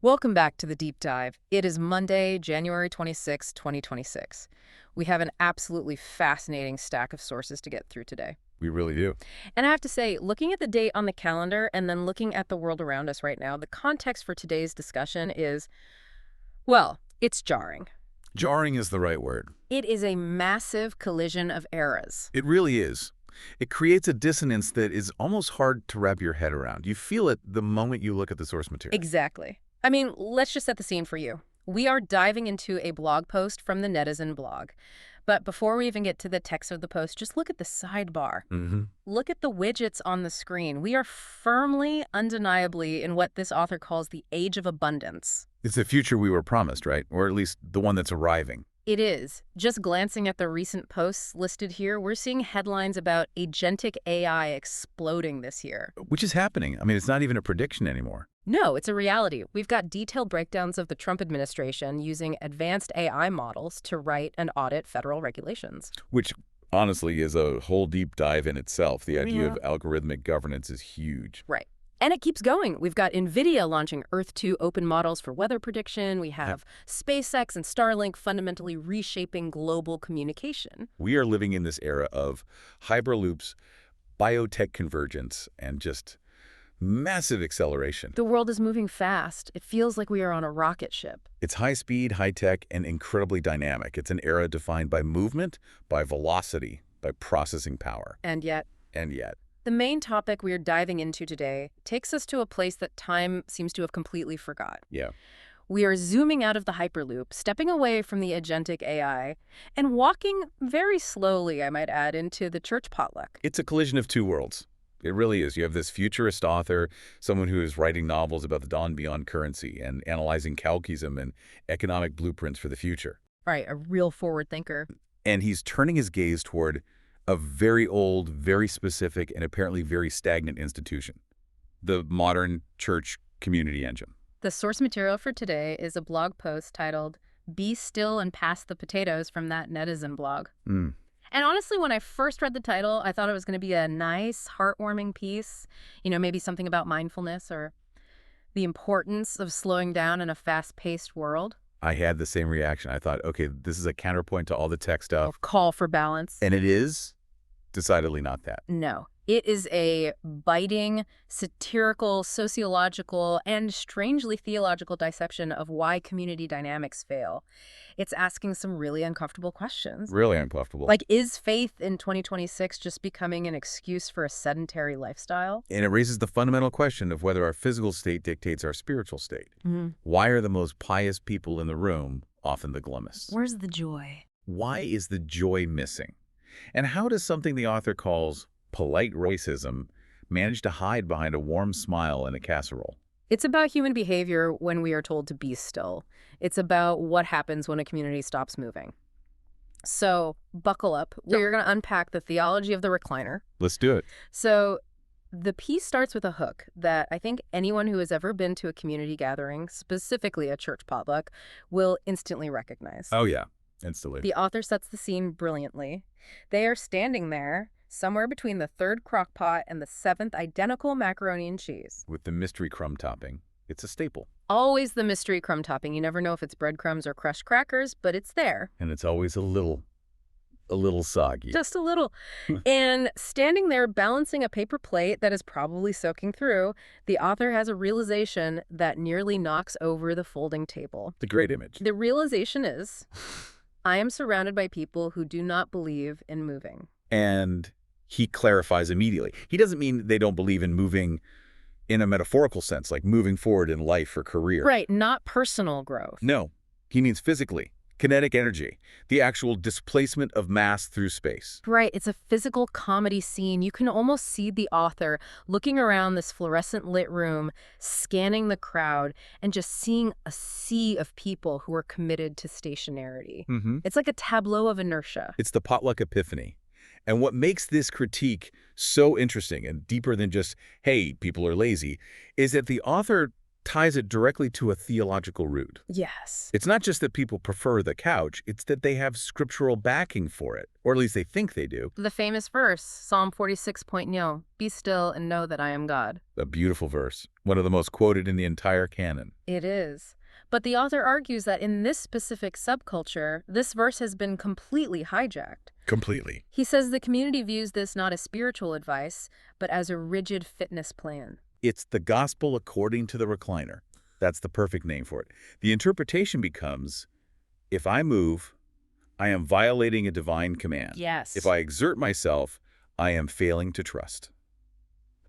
Welcome back to the Deep Dive. It is Monday, January 26, 2026. We have an absolutely fascinating stack of sources to get through today. We really do. And I have to say, looking at the date on the calendar and then looking at the world around us right now, the context for today's discussion is, well, it's jarring. Jarring is the right word. It is a massive collision of eras. It really is. It creates a dissonance that is almost hard to wrap your head around. You feel it the moment you look at the source material. Exactly. I mean, let's just set the scene for you. We are diving into a blog post from the Netizen blog. But before we even get to the text of the post, just look at the sidebar. Look at the widgets on the screen. We are firmly, undeniably, in what this author calls the age of abundance. It's the future we were promised, right? Or at least the one that's arriving. It is. Just glancing at the recent posts listed here, we're seeing headlines about agentic AI exploding this year. Which is happening. I mean, it's not even a prediction anymore. No, it's a reality. We've got detailed breakdowns of the Trump administration using advanced AI models to write and audit federal regulations. Which, honestly, is a whole deep dive in itself. The idea of algorithmic governance is huge. Right. And it keeps going. We've got NVIDIA launching Earth 2 open models for weather prediction. We have SpaceX and Starlink fundamentally reshaping global communication. We are living in this era of hyperloops, biotech convergence, and just massive acceleration. The world is moving fast. It feels like we are on a rocket ship. It's high speed, high tech, and incredibly dynamic. It's an era defined by movement, by velocity, by processing power. And yet, the main topic we are diving into today takes us to a place that time seems to have completely forgot. Yeah. We are zooming out of the Hyperloop, stepping away from the agentic AI, and walking very slowly, I might add, into the church potluck. It's a collision of two worlds. It really is. You have this futurist author, someone who is writing novels about the dawn beyond currency and analyzing calcism and economic blueprints for the future. Right, a real forward thinker. And he's turning his gaze toward a very old, very specific, and apparently very stagnant institution, the modern church community engine. The source material for today is a blog post titled, "Be Still and Pass the Potatoes" from that Netizen blog. And honestly, when I first read the title, I thought it was going to be a nice, heartwarming piece, maybe something about mindfulness or the importance of slowing down in a fast-paced world. I had the same reaction. I thought, okay, this is a counterpoint to all the tech stuff. Or call for balance. And it is decidedly not that. No. It is a biting, satirical, sociological, and strangely theological dissection of why community dynamics fail. It's asking some really uncomfortable questions. Really uncomfortable. Like, is faith in 2026 just becoming an excuse for a sedentary lifestyle? And it raises the fundamental question of whether our physical state dictates our spiritual state. Why are the most pious people in the room often the glummest? Where's the joy? Why is the joy missing? And how does something the author calls polite racism manage to hide behind a warm smile and a casserole? It's about human behavior when we are told to be still. It's about what happens when a community stops moving. So buckle up. We're going to unpack the theology of the recliner. Let's do it. So the piece starts with a hook that I think anyone who has ever been to a community gathering, specifically a church potluck, will instantly recognize. Oh, yeah. Instantly. The author sets the scene brilliantly. They are standing there, somewhere between the third crock pot and the seventh identical macaroni and cheese. With the mystery crumb topping. It's a staple. Always the mystery crumb topping. You never know if it's breadcrumbs or crushed crackers, but it's there. And it's always a little soggy. Just a little. And standing there balancing a paper plate that is probably soaking through, the author has a realization that nearly knocks over the folding table. The great image. The realization is, I am surrounded by people who do not believe in moving. And he clarifies immediately. He doesn't mean they don't believe in moving in a metaphorical sense, like moving forward in life or career. Right, not personal growth. No, he means physically, kinetic energy, the actual displacement of mass through space. Right, it's a physical comedy scene. You can almost see the author looking around this fluorescent lit room, scanning the crowd, and just seeing a sea of people who are committed to stationarity. It's like a tableau of inertia. It's the potluck epiphany. And what makes this critique so interesting and deeper than just, hey, people are lazy, is that the author ties it directly to a theological root. Yes. It's not just that people prefer the couch, it's that they have scriptural backing for it, or at least they think they do. The famous verse, Psalm 46.0, "Be still and know that I am God." A beautiful verse, one of the most quoted in the entire canon. It is. But the author argues that in this specific subculture, this verse has been completely hijacked. Completely. He says the community views this not as spiritual advice, but as a rigid fitness plan. It's the gospel according to the recliner. That's the perfect name for it. The interpretation becomes, if I move, I am violating a divine command. Yes. If I exert myself, I am failing to trust.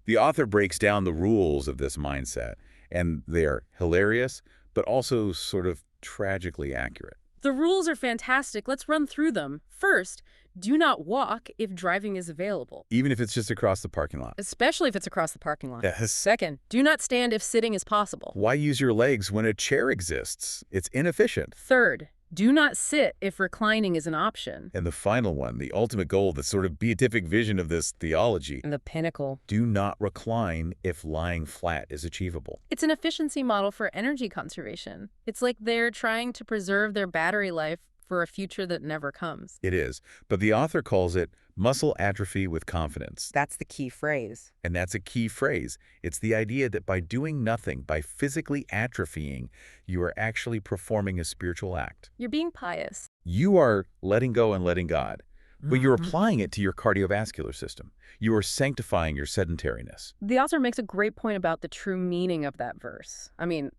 The author breaks down the rules of this mindset, and they're hilarious, but also sort of tragically accurate. The rules are fantastic. Let's run through them. First, do not walk if driving is available, Even if it's just across the parking lot. especially if it's across the parking lot. Yes. Second, do not stand if sitting is possible. Why use your legs when a chair exists? It's inefficient. Third, do not sit if reclining is an option. And the final one, the ultimate goal, the sort of beatific vision of this theology, And the pinnacle. do not recline if lying flat is achievable. It's an efficiency model for energy conservation. It's like they're trying to preserve their battery life for a future that never comes. It is, but the author calls it muscle atrophy with confidence. That's the key phrase. And that's a key phrase. It's the idea that by doing nothing, by physically atrophying, you are actually performing a spiritual act. You're being pious. You are letting go and letting God, but you're applying it to your cardiovascular system. You are sanctifying your sedentariness. The author makes a great point about the true meaning of that verse. I mean,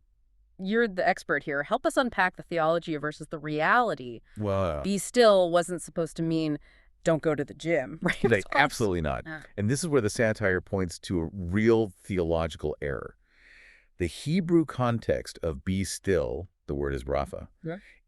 you're the expert here. Help us unpack the theology versus the reality. Well, Be still wasn't supposed to mean don't go to the gym, right? absolutely not. And this is where the satire points to a real theological error. The Hebrew context of be still, the word is rapha,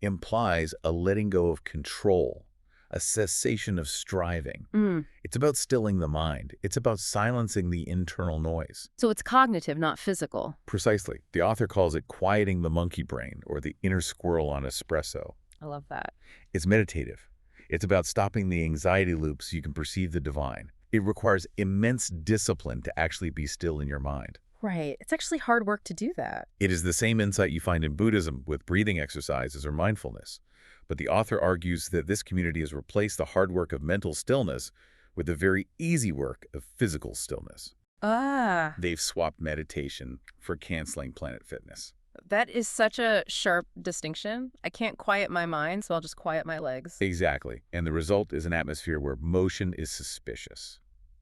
implies a letting go of control, a cessation of striving. It's about stilling the mind. It's about silencing the internal noise. So it's cognitive, not physical. Precisely. The author calls it quieting the monkey brain, or the inner squirrel on espresso. I love that. It's meditative. It's about stopping the anxiety loops so you can perceive the divine. It requires immense discipline to actually be still in your mind. Right. It's actually hard work to do that. It is the same insight you find in Buddhism with breathing exercises or mindfulness. But the author argues that this community has replaced the hard work of mental stillness with the very easy work of physical stillness. They've swapped meditation for canceling Planet Fitness. That is such a sharp distinction. I can't quiet my mind, so I'll just quiet my legs. Exactly. And the result is an atmosphere where motion is suspicious.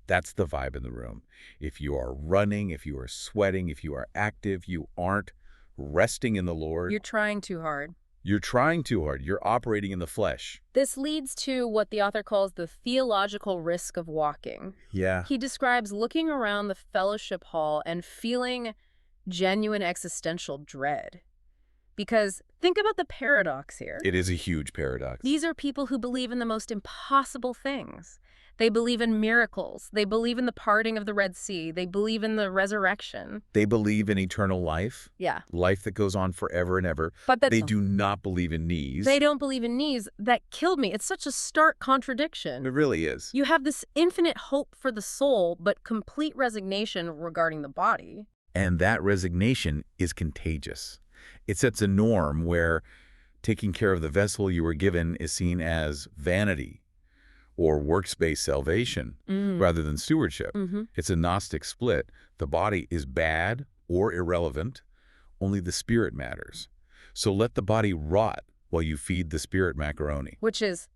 That's the vibe in the room. If you are running, if you are sweating, if you are active, you aren't resting in the Lord. You're trying too hard. You're trying too hard. You're operating in the flesh. This leads to what the author calls the theological risk of walking. Yeah. He describes looking around the fellowship hall and feeling genuine existential dread. Because think about the paradox here. It is a huge paradox. These are people who believe in the most impossible things. They believe in miracles. They believe in the parting of the Red Sea. They believe in the resurrection. They believe in eternal life. Yeah. Life that goes on forever and ever. But they do not believe in knees. They don't believe in knees. That killed me. It's such a stark contradiction. It really is. You have this infinite hope for the soul, but complete resignation regarding the body. And that resignation is contagious. It sets a norm where taking care of the vessel you were given is seen as vanity or works-based salvation rather than stewardship. It's a Gnostic split. The body is bad or irrelevant. Only the spirit matters. So let the body rot while you feed the spirit macaroni. Which is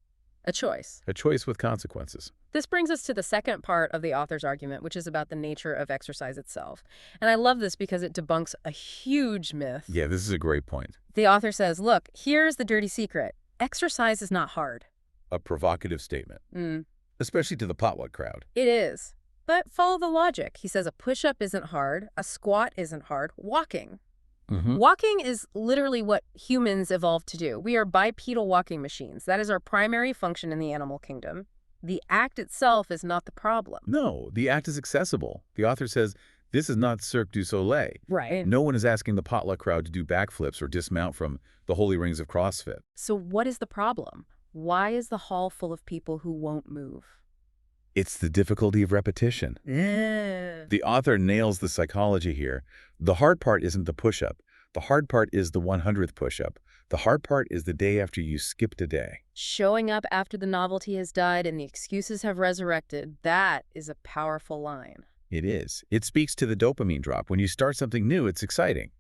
a choice. A choice with consequences. This brings us to the second part of the author's argument, which is about the nature of exercise itself. And I love this because it debunks a huge myth. Yeah, this is a great point. The author says, look, here's the dirty secret. Exercise is not hard. A provocative statement, especially to the potluck crowd. It is. But follow the logic. He says a push-up isn't hard, a squat isn't hard, walking. Walking is literally what humans evolved to do. We are bipedal walking machines. That is our primary function in the animal kingdom. The act itself is not the problem. No, the act is accessible. The author says, this is not Cirque du Soleil. Right. No one is asking the potluck crowd to do backflips or dismount from the holy rings of CrossFit. So what is the problem? Why is the hall full of people who won't move? It's the difficulty of repetition. Yeah. The author nails the psychology here. The hard part isn't the push-up. The hard part is the 100th push-up. The hard part is the day after you skipped a day. Showing up after the novelty has died and the excuses have resurrected, that is a powerful line. It is. It speaks to the dopamine drop. When you start something new, it's exciting.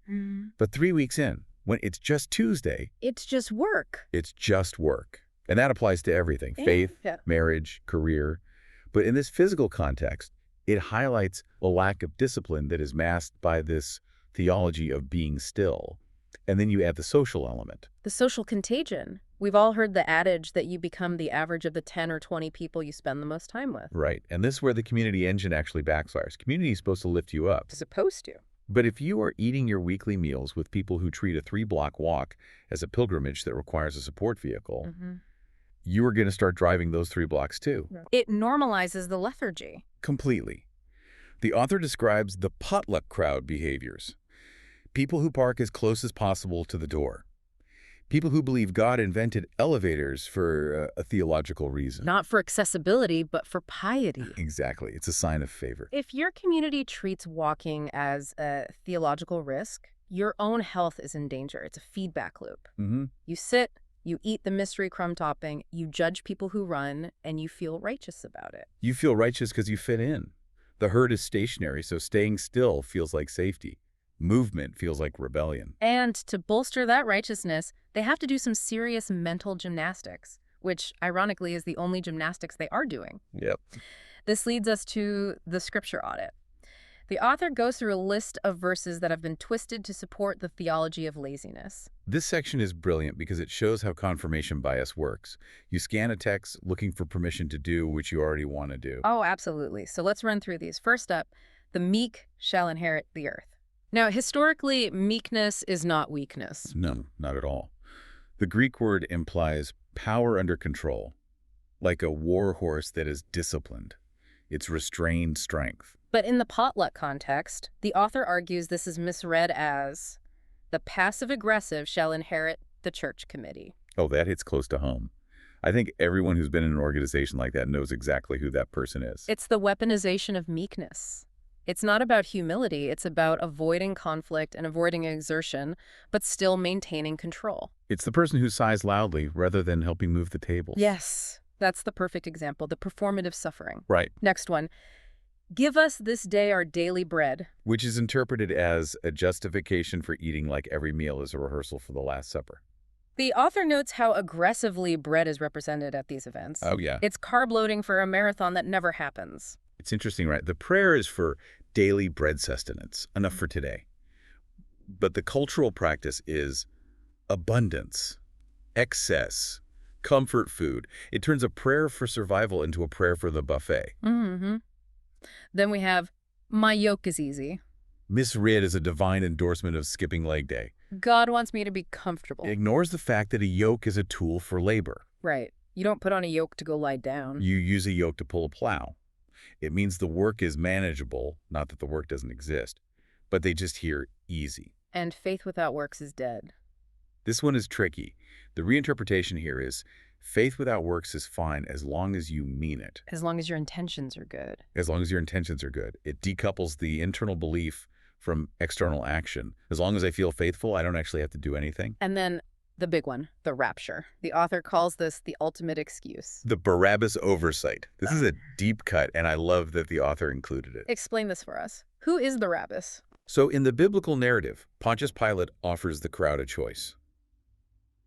But 3 weeks in, when it's just Tuesday, It's just work. it's just work. And that applies to everything, faith, Yeah. marriage, career. But in this physical context, it highlights a lack of discipline that is masked by this theology of being still. And then you add the social element. The social contagion. We've all heard the adage that you become the average of the 10 or 20 people you spend the most time with. Right. And this is where the community engine actually backfires. Community is supposed to lift you up. It's supposed to. But if you are eating your weekly meals with people who treat a 3-block walk as a pilgrimage that requires a support vehicle, you are going to start driving those 3 blocks too. It normalizes the lethargy. Completely. The author describes the potluck crowd behaviors. People who park as close as possible to the door. People who believe God invented elevators for a theological reason. Not for accessibility, but for piety. Exactly. It's a sign of favor. If your community treats walking as a theological risk, your own health is in danger. It's a feedback loop. You sit, you eat the mystery crumb topping, you judge people who run, and you feel righteous about it. You feel righteous because you fit in. The herd is stationary, so staying still feels like safety. Movement feels like rebellion. And to bolster that righteousness, they have to do some serious mental gymnastics, which ironically is the only gymnastics they are doing. Yep. This leads us to the scripture audit. The author goes through a list of verses that have been twisted to support the theology of laziness. This section is brilliant because it shows how confirmation bias works. You scan a text looking for permission to do what you already want to do. Oh, absolutely. So let's run through these. First up, the meek shall inherit the earth. Now, historically, meekness is not weakness. No, not at all. The Greek word implies power under control, like a war horse that is disciplined. It's restrained strength. But in the potluck context, the author argues this is misread as the passive-aggressive shall inherit the church committee. Oh, that hits close to home. I think everyone who's been in an organization like that knows exactly who that person is. It's the weaponization of meekness. It's not about humility, it's about avoiding conflict and avoiding exertion, but still maintaining control. It's the person who sighs loudly rather than helping move the tables. Yes, that's the perfect example, the performative suffering. Right. Next one. Give us this day our daily bread. Which is interpreted as a justification for eating like every meal is a rehearsal for the Last Supper. The author notes how aggressively bread is represented at these events. Oh, yeah. It's carb loading for a marathon that never happens. It's interesting, right? The prayer is for daily bread sustenance, enough for today. But the cultural practice is abundance, excess, comfort food. It turns a prayer for survival into a prayer for the buffet. Then we have, my yoke is easy. Misread as a divine endorsement of skipping leg day. God wants me to be comfortable. It ignores the fact that a yoke is a tool for labor. Right. You don't put on a yoke to go lie down. You use a yoke to pull a plow. It means the work is manageable, not that the work doesn't exist, but they just hear easy. And faith without works is dead. This one is tricky. The reinterpretation here is faith without works is fine as long as you mean it. As long as your intentions are good. As long as your intentions are good. It decouples the internal belief from external action. As long as I feel faithful, I don't actually have to do anything. And then the big one, the rapture. The author calls this the ultimate excuse. The Barabbas oversight. This is a deep cut, and I love that the author included it. Explain this for us. Who is the Barabbas? So in the biblical narrative, Pontius Pilate offers the crowd a choice.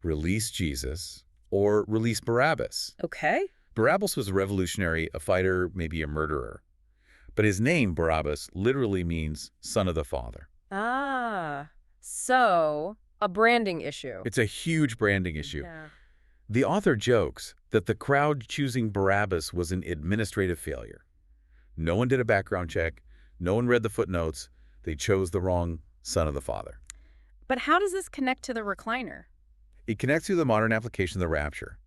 Release Jesus or release Barabbas. Okay. Barabbas was a revolutionary, a fighter, maybe a murderer. But his name, Barabbas, literally means son of the Father. Ah, so a branding issue. It's a huge branding issue. Yeah. The author jokes that the crowd choosing Barabbas was an administrative failure. No one did a background check. No one read the footnotes. They chose the wrong son of the Father. But how does this connect to the recliner? It connects to the modern application of the rapture.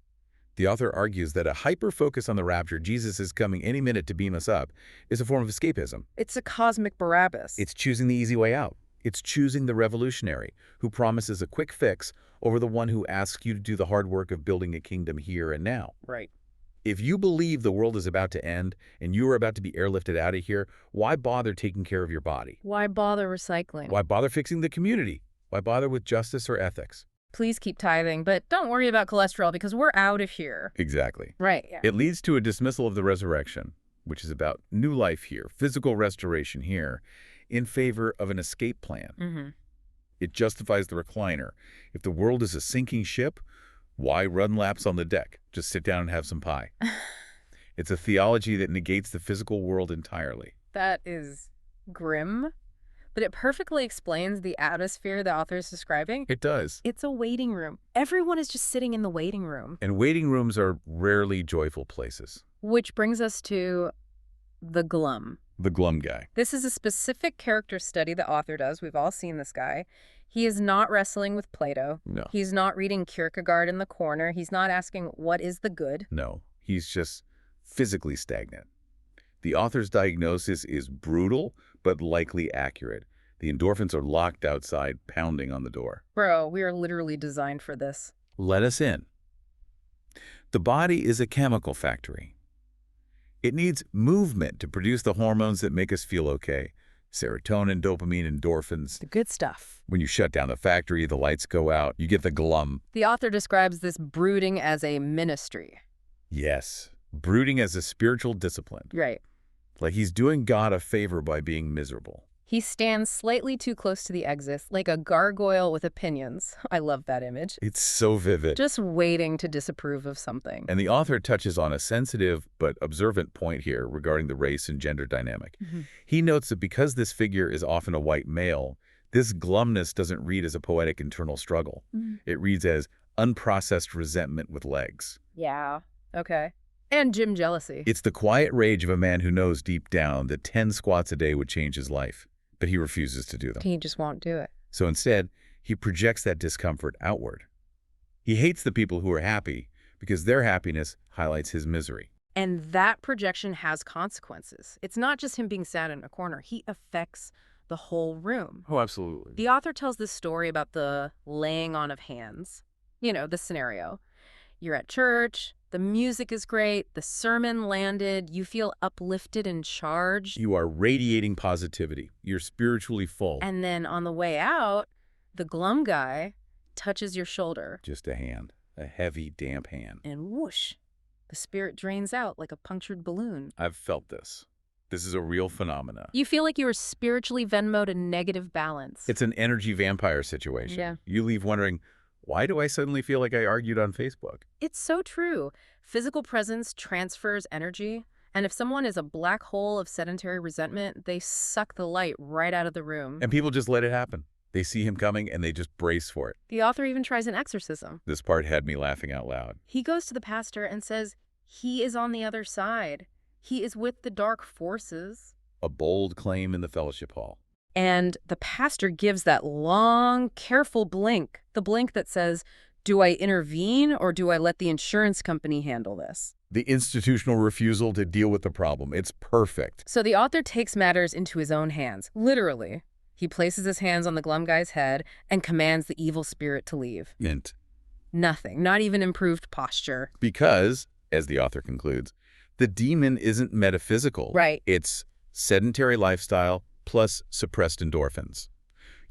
The author argues that a hyper-focus on the rapture, Jesus is coming any minute to beam us up, is a form of escapism. It's a cosmic Barabbas. It's choosing the easy way out. It's choosing the revolutionary who promises a quick fix over the one who asks you to do the hard work of building a kingdom here and now. Right. If you believe the world is about to end and you are about to be airlifted out of here, why bother taking care of your body? Why bother recycling? Why bother fixing the community? Why bother with justice or ethics? Please keep tithing, but don't worry about cholesterol because we're out of here. Exactly. Right, yeah. It leads to a dismissal of the resurrection, which is about new life here, physical restoration here, in favor of an escape plan. It justifies the recliner. If the world is a sinking ship, why run laps on the deck? Just sit down and have some pie. It's a theology that negates the physical world entirely. That is grim, but it perfectly explains the atmosphere the author is describing. It does. It's a waiting room. Everyone is just sitting in the waiting room. And waiting rooms are rarely joyful places. Which brings us to the glum. The glum guy. This is a specific character study the author does. We've all seen this guy. He is not wrestling with Plato. No. He's not reading Kierkegaard in the corner. He's not asking, what is the good? No. He's just physically stagnant. The author's diagnosis is brutal, but likely accurate. The endorphins are locked outside, pounding on the door. Bro, we are literally designed for this. Let us in. The body is a chemical factory. It needs movement to produce the hormones that make us feel okay. Serotonin, dopamine, endorphins. The good stuff. When you shut down the factory, the lights go out, you get the glum. The author describes this brooding as a ministry. Yes, brooding as a spiritual discipline. Right. Like he's doing God a favor by being miserable. He stands slightly too close to the exit, like a gargoyle with opinions. I love that image. It's so vivid. Just waiting to disapprove of something. And the author touches on a sensitive but observant point here regarding the race and gender dynamic. He notes that because this figure is often a white male, this glumness doesn't read as a poetic internal struggle. It reads as unprocessed resentment with legs. Yeah, okay. And gym jealousy. It's the quiet rage of a man who knows deep down that 10 squats a day would change his life, but he refuses to do them. He just won't do it. So instead, he projects that discomfort outward. He hates the people who are happy because their happiness highlights his misery. And that projection has consequences. It's not just him being sad in a corner. He affects the whole room. Oh, absolutely. The author tells this story about the laying on of hands. You know, the scenario. You're at church, the music is great, the sermon landed, you feel uplifted and charged. You are radiating positivity. You're spiritually full. And then on the way out, the glum guy touches your shoulder. Just a hand. A heavy, damp hand. And whoosh, the spirit drains out like a punctured balloon. I've felt this. This is a real phenomenon. You feel like you were spiritually Venmo'd a negative balance. It's an energy vampire situation. Yeah. You leave wondering, why do I suddenly feel like I argued on Facebook? It's so true. Physical presence transfers energy, and if someone is a black hole of sedentary resentment, they suck the light right out of the room. And people just let it happen. They see him coming and they just brace for it. The author even tries an exorcism. This part had me laughing out loud. He goes to the pastor and says, he is on the other side. He is with the dark forces. A bold claim in the fellowship hall. And the pastor gives that long, careful blink, the blink that says, do I intervene or do I let the insurance company handle this? The institutional refusal to deal with the problem. It's perfect. So the author takes matters into his own hands, literally. He places his hands on the glum guy's head and commands the evil spirit to leave. And Nothing, not even improved posture. because, as the author concludes, the demon isn't metaphysical. Right. It's sedentary lifestyle plus suppressed endorphins.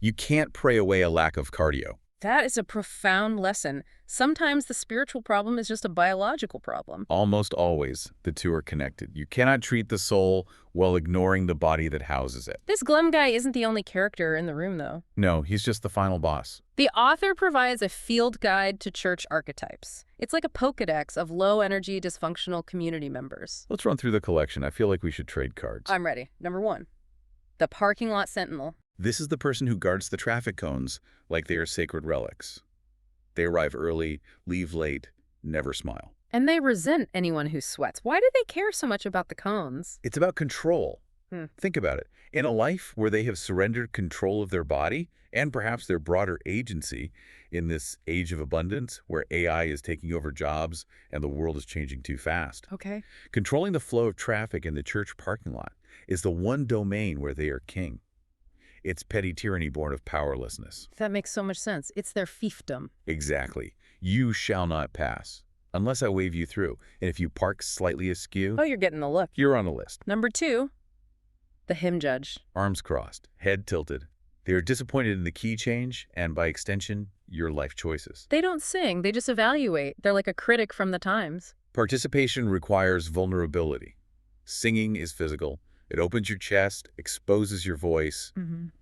You can't pray away a lack of cardio. That is a profound lesson. Sometimes the spiritual problem is just a biological problem. Almost always, the two are connected. You cannot treat the soul while ignoring the body that houses it. This glum guy isn't the only character in the room, though. No, he's just the final boss. The author provides a field guide to church archetypes. It's like a Pokédex of low-energy, dysfunctional community members. Let's run through the collection. I feel like we should trade cards. I'm ready. Number 1, the parking lot sentinel. This is the person who guards the traffic cones like they are sacred relics. They arrive early, leave late, never smile. And they resent anyone who sweats. Why do they care so much about the cones? It's about control. Hmm. Think about it. In a life where they have surrendered control of their body and perhaps their broader agency in this age of abundance where AI is taking over jobs and the world is changing too fast, Okay. controlling the flow of traffic in the church parking lot is the one domain where they are king. It's petty tyranny born of powerlessness. That makes so much sense. It's their fiefdom. Exactly. You shall not pass unless I wave you through. And if you park slightly askew, Oh, you're getting the look. you're on the list. Number 2, the hymn judge. Arms crossed, head tilted. They are disappointed in the key change and, by extension, your life choices. They don't sing, they just evaluate. They're like a critic from the Times. Participation requires vulnerability. Singing is physical. It opens your chest, exposes your voice.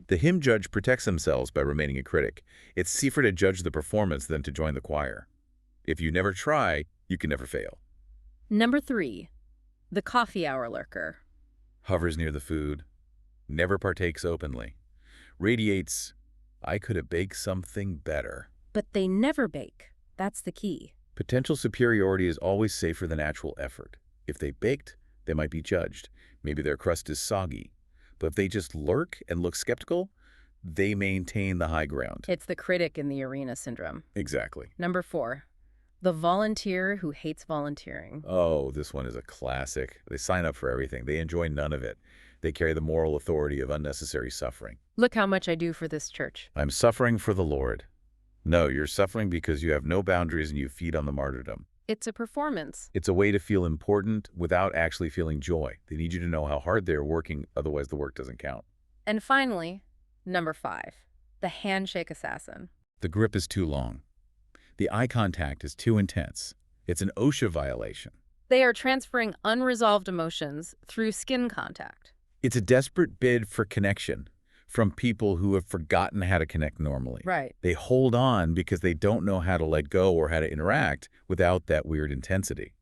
The hymn judge protects themselves by remaining a critic. It's safer to judge the performance than to join the choir. If you never try, you can never fail. Number 3, the coffee hour lurker. Hovers near the food, never partakes openly. Radiates, I could have baked something better. But they never bake. That's the key. Potential superiority is always safer than actual effort. If they baked, they might be judged. Maybe their crust is soggy. But if they just lurk and look skeptical, they maintain the high ground. It's the critic in the arena syndrome. Exactly. Number 4, the volunteer who hates volunteering. Oh, this one is a classic. They sign up for everything. They enjoy none of it. They carry the moral authority of unnecessary suffering. Look how much I do for this church. I'm suffering for the Lord. No, you're suffering because you have no boundaries and you feed on the martyrdom. It's a performance. It's a way to feel important without actually feeling joy. They need you to know how hard they're working, otherwise the work doesn't count. And finally, number 5, the handshake assassin. The grip is too long. The eye contact is too intense. It's an OSHA violation. They are transferring unresolved emotions through skin contact. It's a desperate bid for connection from people who have forgotten how to connect normally. Right. They hold on because they don't know how to let go or how to interact without that weird intensity.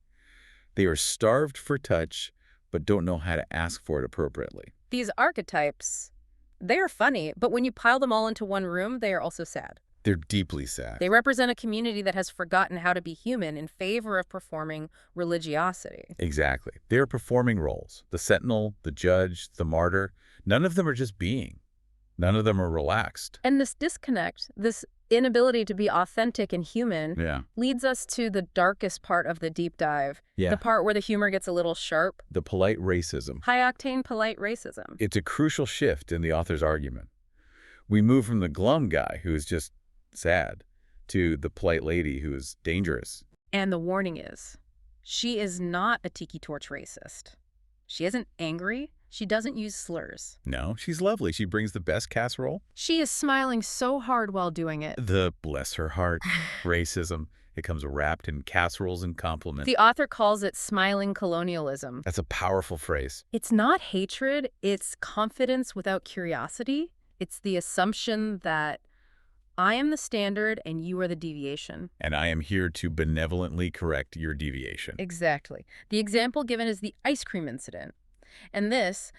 They are starved for touch, but don't know how to ask for it appropriately. These archetypes, they are funny, but when you pile them all into one room, they are also sad. They're deeply sad. They represent a community that has forgotten how to be human in favor of performing religiosity. Exactly. They're performing roles. The sentinel, the judge, the martyr. None of them are just being. None of them are relaxed. And this disconnect, this inability to be authentic and human, leads us to the darkest part of the deep dive, the part where the humor gets a little sharp. The polite racism. High-octane polite racism. It's a crucial shift in the author's argument. We move from the glum guy who is just sad to the polite lady who is dangerous. And the warning is, she is not a tiki torch racist. She isn't angry. She doesn't use slurs. No, she's lovely. She brings the best casserole. She is smiling so hard while doing it. The bless her heart racism. It comes wrapped in casseroles and compliments. The author calls it smiling colonialism. That's a powerful phrase. It's not hatred. It's confidence without curiosity. It's the assumption that I am the standard and you are the deviation. And I am here to benevolently correct your deviation. Exactly. The example given is the ice cream incident. And this,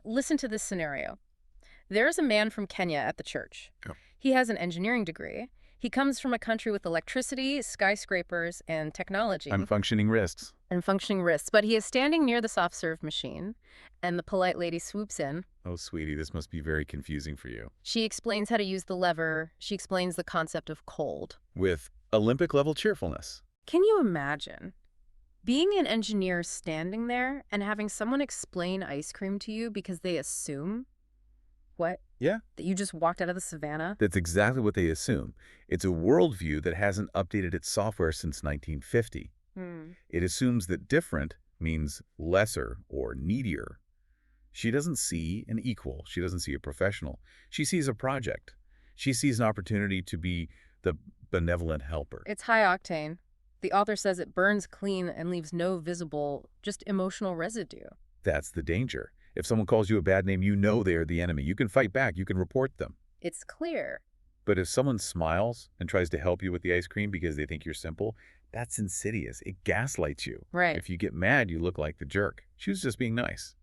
listen to this scenario. There's a man from Kenya at the church. Oh. He has an engineering degree. He comes from a country with electricity, skyscrapers, and technology. And functioning wrists. But he is standing near the soft-serve machine, and the polite lady swoops in. Oh, sweetie, this must be very confusing for you. She explains how to use the lever. She explains the concept of cold. With Olympic-level cheerfulness. Can you imagine being an engineer standing there and having someone explain ice cream to you because they assume what? Yeah. That you just walked out of the savannah? That's exactly what they assume. It's a worldview that hasn't updated its software since 1950. It assumes that different means lesser or needier. She doesn't see an equal. She doesn't see a professional. She sees a project. She sees an opportunity to be the benevolent helper. It's high octane. The author says it burns clean and leaves no visible, just emotional residue. That's the danger. If someone calls you a bad name, you know they are the enemy. You can fight back. You can report them. It's clear. But if someone smiles and tries to help you with the ice cream because they think you're simple, that's insidious. It gaslights you. Right. If you get mad, you look like the jerk. She was just being nice.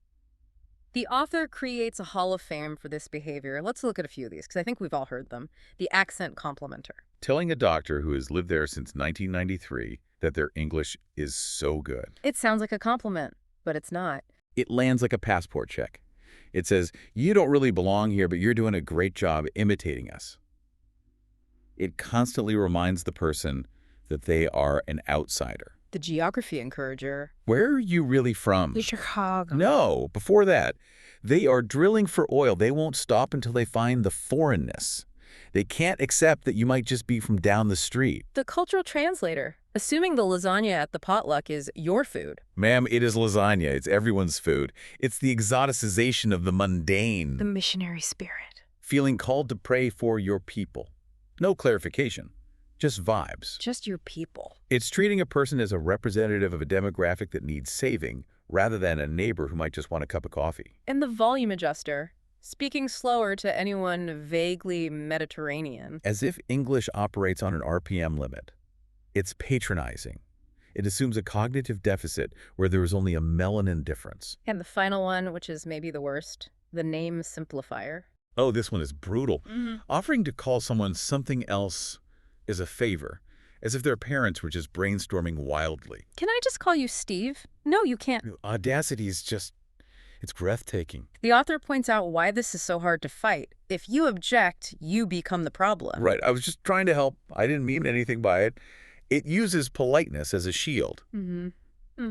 The author creates a hall of fame for this behavior. Let's look at a few of these, because I think we've all heard them. The accent complimenter. Telling a doctor who has lived there since 1993 that their English is so good. It sounds like a compliment, but it's not. It lands like a passport check. It says, you don't really belong here, but you're doing a great job imitating us. It constantly reminds the person that they are an outsider. The geography encourager. Where are you really from? Chicago. No, before that. They are drilling for oil. They won't stop until they find the foreignness. They can't accept that you might just be from down the street. The cultural translator, assuming the lasagna at the potluck is your food. Ma'am, it is lasagna. It's everyone's food. It's the exoticization of the mundane. The missionary spirit. Feeling called to pray for your people. No clarification. Just vibes. Just your people. It's treating a person as a representative of a demographic that needs saving, rather than a neighbor who might just want a cup of coffee. And the volume adjuster, speaking slower to anyone vaguely Mediterranean. As if English operates on an RPM limit. It's patronizing. It assumes a cognitive deficit where there is only a melanin difference. And the final one, which is maybe the worst, the name simplifier. Oh, this one is brutal. Offering to call someone something else is a favor, as if their parents were just brainstorming wildly. Can I just call you Steve? No, you can't. Audacity is just, it's breathtaking. The author points out why this is so hard to fight. If you object, you become the problem. Right, I was just trying to help. I didn't mean anything by it. It uses politeness as a shield.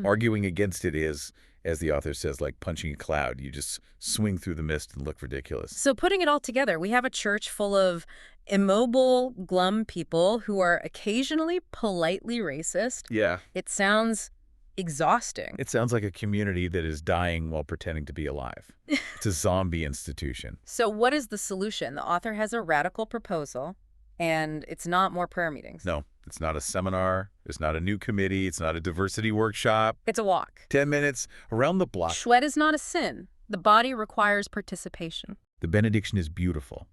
Arguing against it is, as the author says, like punching a cloud. You just swing through the mist and look ridiculous. So putting it all together, we have a church full of immobile, glum people who are occasionally politely racist. Yeah. It sounds exhausting. It sounds like a community that is dying while pretending to be alive. It's a zombie institution. So what is the solution? The author has a radical proposal, and it's not more prayer meetings. No, it's not a seminar. It's not a new committee. It's not a diversity workshop. It's a walk. 10 minutes around the block. Sweat is not a sin. The body requires participation. The benediction is beautiful.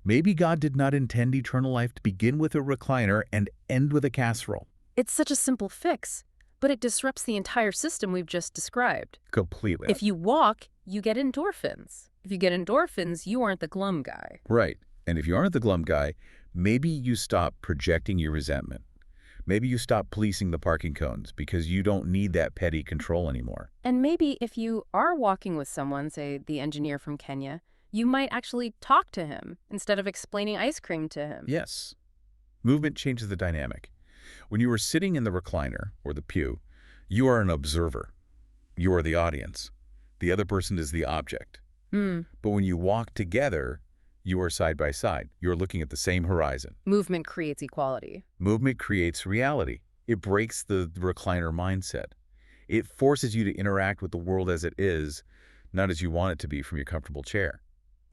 Maybe God did not intend eternal life to begin with a recliner and end with a casserole. It's such a simple fix, but it disrupts the entire system we've just described. Completely. If you walk, you get endorphins. If you get endorphins, you aren't the glum guy. Right. And if you aren't the glum guy, maybe you stop projecting your resentment. Maybe you stop policing the parking cones because you don't need that petty control anymore. And maybe if you are walking with someone, say the engineer from Kenya, you might actually talk to him instead of explaining ice cream to him. Yes. Movement changes the dynamic. When you are sitting in the recliner or the pew, you are an observer. You are the audience. The other person is the object. But when you walk together, you are side by side. You're looking at the same horizon. Movement creates equality. Movement creates reality. It breaks the recliner mindset. It forces you to interact with the world as it is, not as you want it to be from your comfortable chair.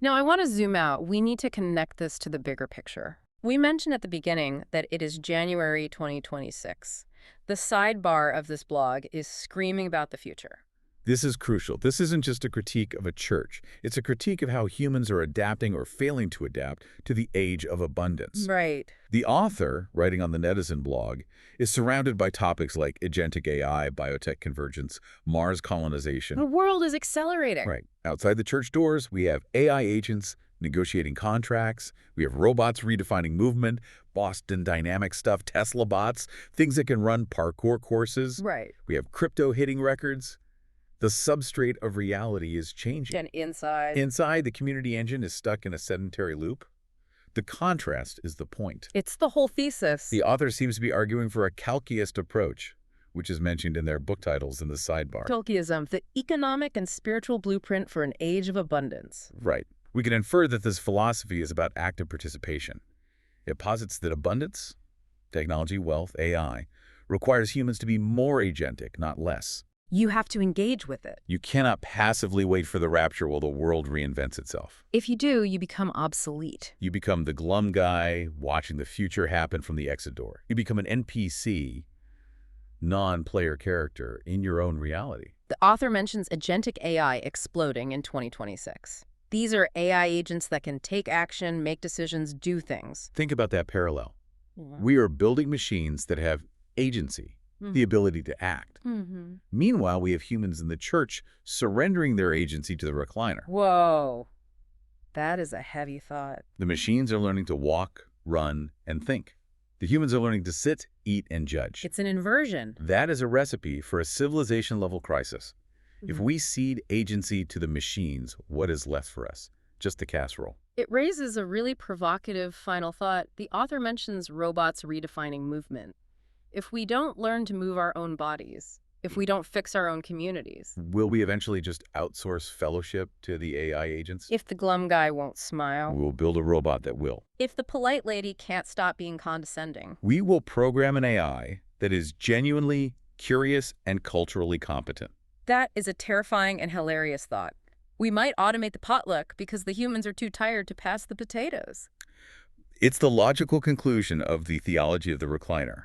Now, I want to zoom out. We need to connect this to the bigger picture. We mentioned at the beginning that it is January 2026. The sidebar of this blog is screaming about the future. This is crucial. This isn't just a critique of a church. It's a critique of how humans are adapting or failing to adapt to the age of abundance. Right. The author, writing on the Netizen blog, is surrounded by topics like agentic AI, biotech convergence, Mars colonization. The world is accelerating. Right. Outside the church doors, we have AI agents negotiating contracts. We have robots redefining movement, Boston Dynamics stuff, Tesla bots, things that can run parkour courses. Right. We have crypto hitting records. The substrate of reality is changing. And inside? Inside, the community engine is stuck in a sedentary loop. The contrast is the point. It's the whole thesis. The author seems to be arguing for a Kalkiist approach, which is mentioned in their book titles in the sidebar. Tolkienism, the economic and spiritual blueprint for an age of abundance. Right. We can infer that this philosophy is about active participation. It posits that abundance, technology, wealth, AI, requires humans to be more agentic, not less. You have to engage with it. You cannot passively wait for the rapture while the world reinvents itself. If you do, you become obsolete. You become the glum guy watching the future happen from the exit door. You become an NPC, non-player character in your own reality. The author mentions agentic AI exploding in 2026. These are AI agents that can take action, make decisions, do things. Think about that parallel. We are building machines that have agency, the ability to act. Meanwhile, we have humans in the church surrendering their agency to the recliner. Whoa. That is a heavy thought. The machines are learning to walk, run, and think. The humans are learning to sit, eat, and judge. It's an inversion. That is a recipe for a civilization-level crisis. If we cede agency to the machines, what is left for us? Just the casserole. It raises a really provocative final thought. The author mentions robots redefining movement. If we don't learn to move our own bodies, if we don't fix our own communities. Will we eventually just outsource fellowship to the AI agents? If the glum guy won't smile. We'll build a robot that will. If the polite lady can't stop being condescending. We will program an AI that is genuinely curious and culturally competent. That is a terrifying and hilarious thought. We might automate the potluck because the humans are too tired to pass the potatoes. It's the logical conclusion of the theology of the recliner.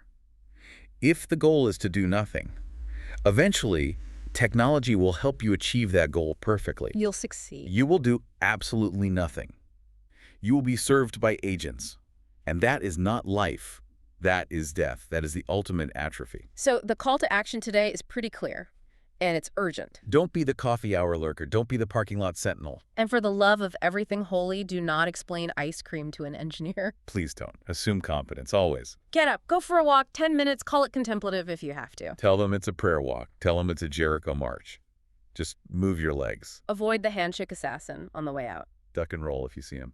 If the goal is to do nothing, eventually, technology will help you achieve that goal perfectly. You'll succeed. You will do absolutely nothing. You will be served by agents. And that is not life. That is death. That is the ultimate atrophy. So the call to action today is pretty clear. And it's urgent. Don't be the coffee hour lurker. Don't be the parking lot sentinel. And for the love of everything holy, do not explain ice cream to an engineer. Please don't. Assume competence, always. Get up, go for a walk, 10 minutes, call it contemplative if you have to. Tell them it's a prayer walk. Tell them it's a Jericho march. Just move your legs. Avoid the handshake assassin on the way out. Duck and roll if you see him.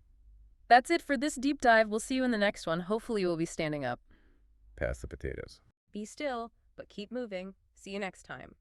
That's it for this deep dive. We'll see you in the next one. Hopefully you will be standing up. Pass the potatoes. Be still, but keep moving. See you next time.